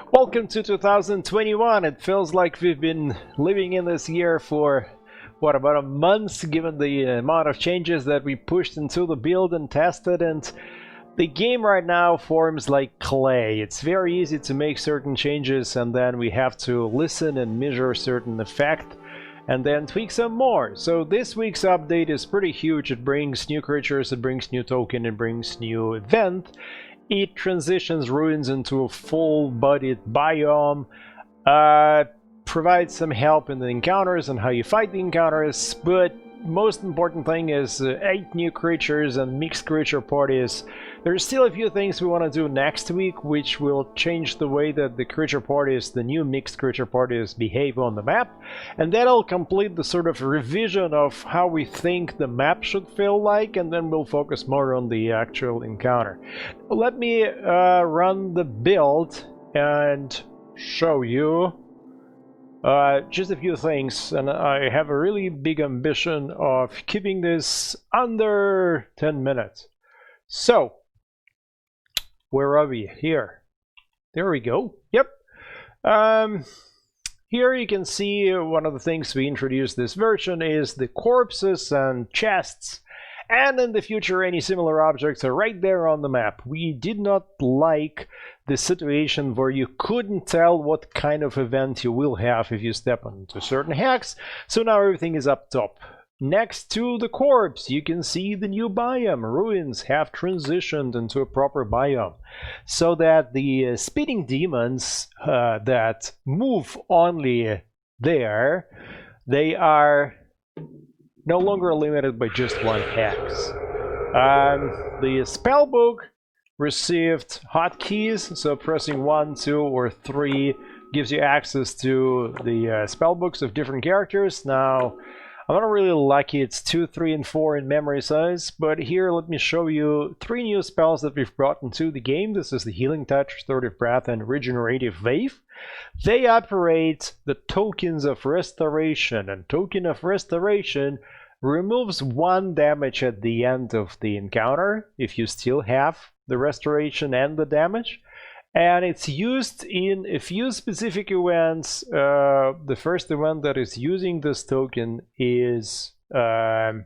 Welcome to 2021. It feels like we've been living in this year for, what, about a month, given the amount of changes that we pushed into the build and tested, and the game right now forms like clay. It's very easy to make certain changes, and then we have to listen and measure certain effect, and then tweak some more. So this week's update is pretty huge. It brings new creatures, it brings new token, it brings new event. It transitions ruins into a full-bodied biome, provides some help in the encounters and how you fight the encounters, but most important thing is 8 new creatures and mixed creature parties. There's still a few things we want to do next week, which will change the way that the creature parties, the new mixed creature parties, behave on the map, and that'll complete the sort of revision of how we think the map should feel like, and then we'll focus more on the actual encounter. Let me run the build and show you just a few things, and I have a really big ambition of keeping this under 10 minutes. So, where are we? Here. There we go. Yep. Here you can see one of the things we introduced this version is the corpses and chests, and in the future any similar objects are right there on the map. We did not like the situation where you couldn't tell what kind of event you will have if you step onto certain hacks, so now everything is up top. Next to the corpse, you can see the new biome. Ruins have transitioned into a proper biome, so that the speeding demons that move only there, they are no longer limited by just one hex. The spellbook received hotkeys, so pressing 1, 2, or 3 gives you access to the spellbooks of different characters. Now, I'm not really lucky, it's 2, 3, and 4 in memory size, but here let me show you 3 new spells that we've brought into the game. This is the Healing Touch, Restorative Breath, and Regenerative Wave. They operate the tokens of restoration, and Token of Restoration removes 1 damage at the end of the encounter if you still have the restoration and the damage, and it's used in a few specific events. The first event that is using this token is Abandoned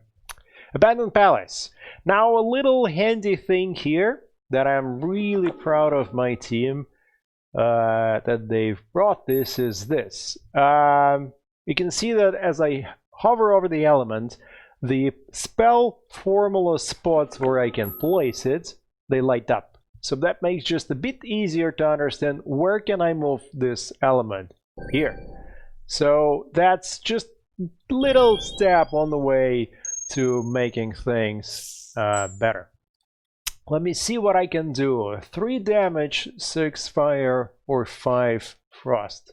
Palace. Now, a little handy thing here that I'm really proud of my team that they've brought this is this. You can see that as I hover over the element, the spell formula spots where I can place it, they light up. So that makes just a bit easier to understand where can I move this element here. So that's just a little step on the way to making things better. Let me see what I can do. 3 damage, 6 fire, or 5 frost.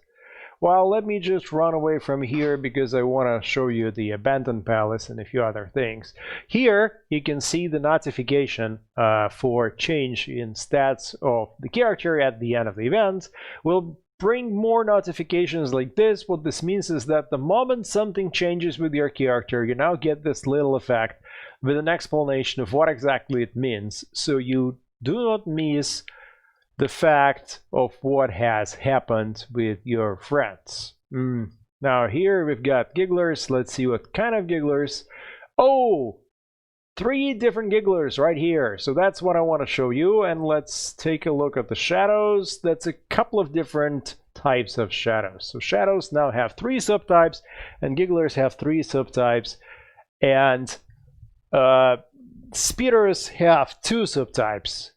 Well, let me just run away from here because I want to show you the Abandoned Palace and a few other things. Here, you can see the notification for change in stats of the character at the end of the event. We'll bring more notifications like this. What this means is that the moment something changes with your character, you now get this little effect with an explanation of what exactly it means, so you do not miss the fact of what has happened with your friends. Now here we've got Gigglers. Let's see what kind of Gigglers. Oh, 3 different Gigglers right here. So that's what I want to show you. And let's take a look at the shadows. That's a couple of different types of shadows. So shadows now have 3 subtypes, and Gigglers have 3 subtypes. And speeders have 2 subtypes.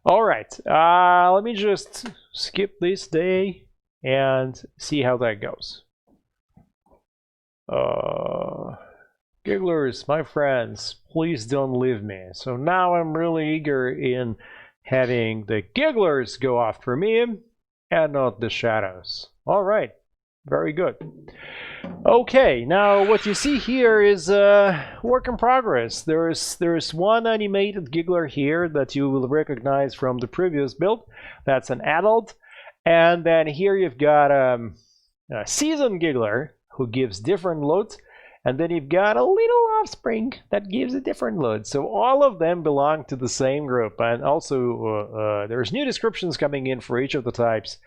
All right, let me just skip this day and see how that goes. Gigglers, my friends, please don't leave me. So now I'm really eager in having the Gigglers go after me and not the shadows. All right, very good. Okay, now what you see here is work in progress. There's one animated Giggler here that you will recognize from the previous build. That's an adult. And then here you've got a seasoned Giggler who gives different loot. And then you've got a little offspring that gives a different load. So all of them belong to the same group. And also there's new descriptions coming in for each of the types.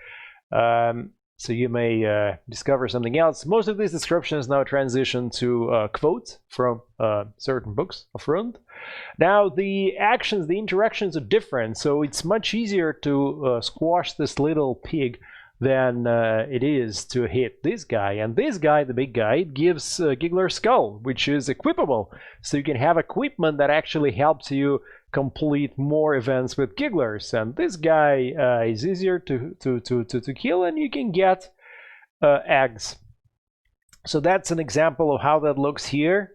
So you may discover something else. Most of these descriptions now transition to quotes from certain books of Rund. Now the actions, the interactions are different, so it's much easier to squash this little pig than it is to hit this guy. And this guy, the big guy, it gives Giggler Skull, which is equipable. So you can have equipment that actually helps you complete more events with Gigglers. And this guy is easier to kill, and you can get eggs. So that's an example of how that looks here.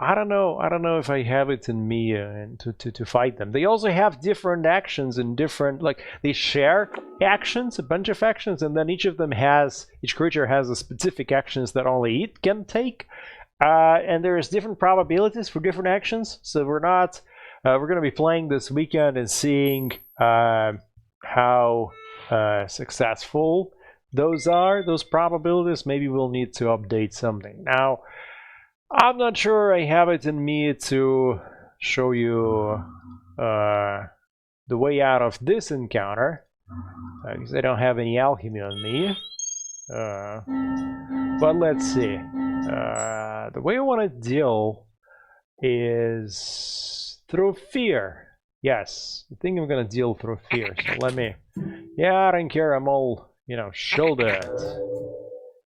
I don't know if I have it in me to fight them. They also have different actions and different, like, they share actions, a bunch of actions, and then each creature has a specific actions that only it can take. And there's different probabilities for different actions. So we're going to be playing this weekend and seeing how successful those are, those probabilities. Maybe we'll need to update something. Now, I'm not sure I have it in me to show you the way out of this encounter, because I don't have any alchemy on me. But let's see. The way I want to deal is through fear. Yes, I think I'm going to deal through fear. So let me... Yeah, I don't care. I'm all, shouldered.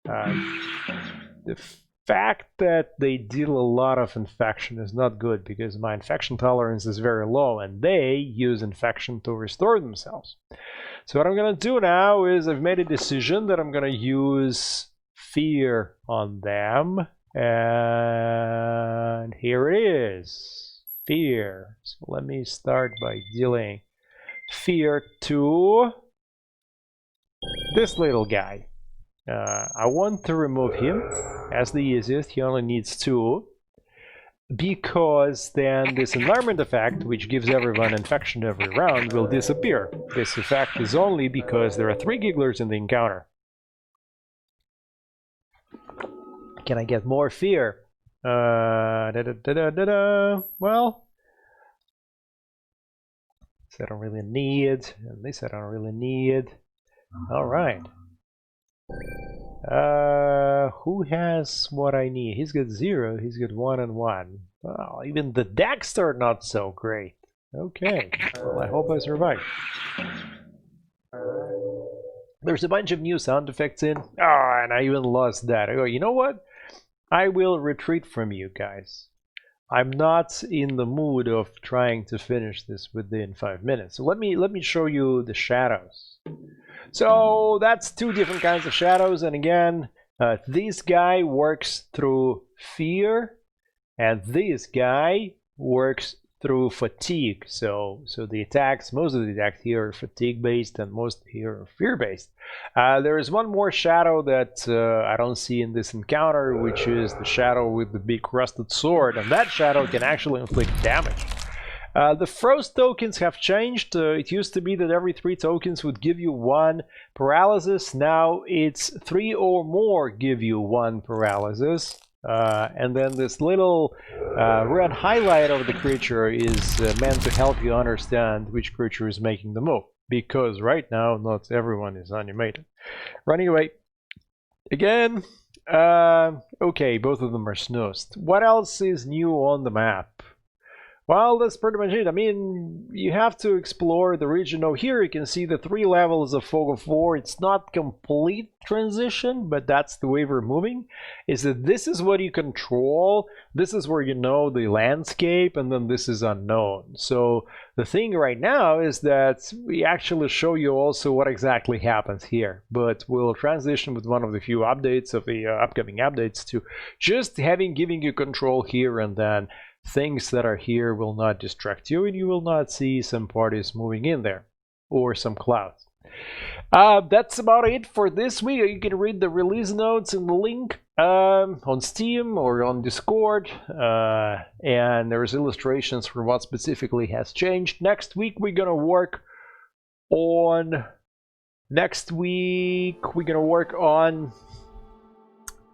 The fact that they deal a lot of infection is not good, because my infection tolerance is very low, and they use infection to restore themselves. So what I'm going to do now is I've made a decision that I'm going to use fear on them, and here it is, fear. So let me start by dealing fear to this little guy. I want to remove him as the easiest. He only needs 2, because then this environment effect, which gives everyone infection every round, will disappear. This effect is only because there are 3 Gigglers in the encounter. Can I get more fear? Well, this I don't really need, and this I don't really need. All right. Who has what I need? He's got 0, he's got 1 and 1. Well, even the decks are not so great. Okay, well, I hope I survive. There's a bunch of new sound effects in. Oh, and I even lost that. I go, you know what? I will retreat from you guys. I'm not in the mood of trying to finish this within 5 minutes. So let me show you the shadows. So that's 2 different kinds of shadows, and again, this guy works through fear, and this guy works through fatigue. So the attacks, most of the attacks here are fatigue based, and most here are fear based. There is one more shadow that I don't see in this encounter, which is the shadow with the big rusted sword, and that shadow can actually inflict damage. The froze tokens have changed. It used to be that every 3 tokens would give you 1 paralysis. Now it's 3 or more give you 1 paralysis. And then this little red highlight of the creature is meant to help you understand which creature is making the move. Because right now, not everyone is animated. Running away. Again. Okay, both of them are snoozed. What else is new on the map? Well, that's pretty much it. I mean, you have to explore the region. Oh, here you can see the 3 levels of Fog of War. It's not complete transition, but that's the way we're moving. Is that this is what you control, this is where you know the landscape, and then this is unknown. So the thing right now is that we actually show you also what exactly happens here, but we'll transition with one of the few updates of the upcoming updates to just giving you control here, and then things that are here will not distract you, and you will not see some parties moving in there or some clouds. That's about it for this week. You can read the release notes in the link on Steam or on Discord, and there's illustrations for what specifically has changed. Next week we're gonna work on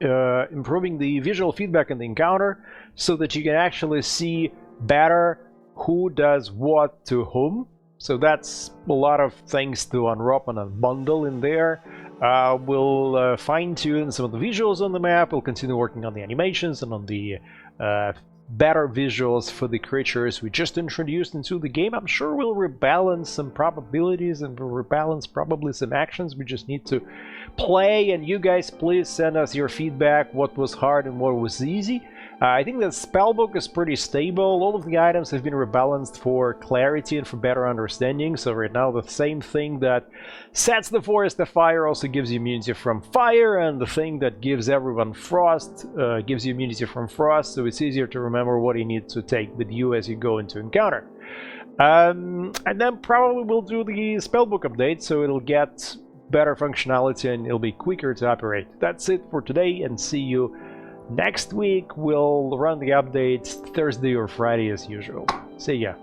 improving the visual feedback in the encounter so that you can actually see better who does what to whom. So that's a lot of things to unwrap and unbundle in there. We'll fine-tune some of the visuals on the map. We'll continue working on the animations and on the better visuals for the creatures we just introduced into the game. I'm sure we'll rebalance some probabilities and we'll rebalance probably some actions. We just need to play, and you guys please send us your feedback, what was hard and what was easy. I think the spellbook is pretty stable. All of the items have been rebalanced for clarity and for better understanding. So right now the same thing that sets the forest afire also gives you immunity from fire, and the thing that gives everyone frost gives you immunity from frost, so it's easier to remember what you need to take with you as you go into encounter. And then probably we'll do the spellbook update, so it'll get better functionality and it'll be quicker to operate. That's it for today, and see you next week. We'll run the updates Thursday or Friday as usual. See ya.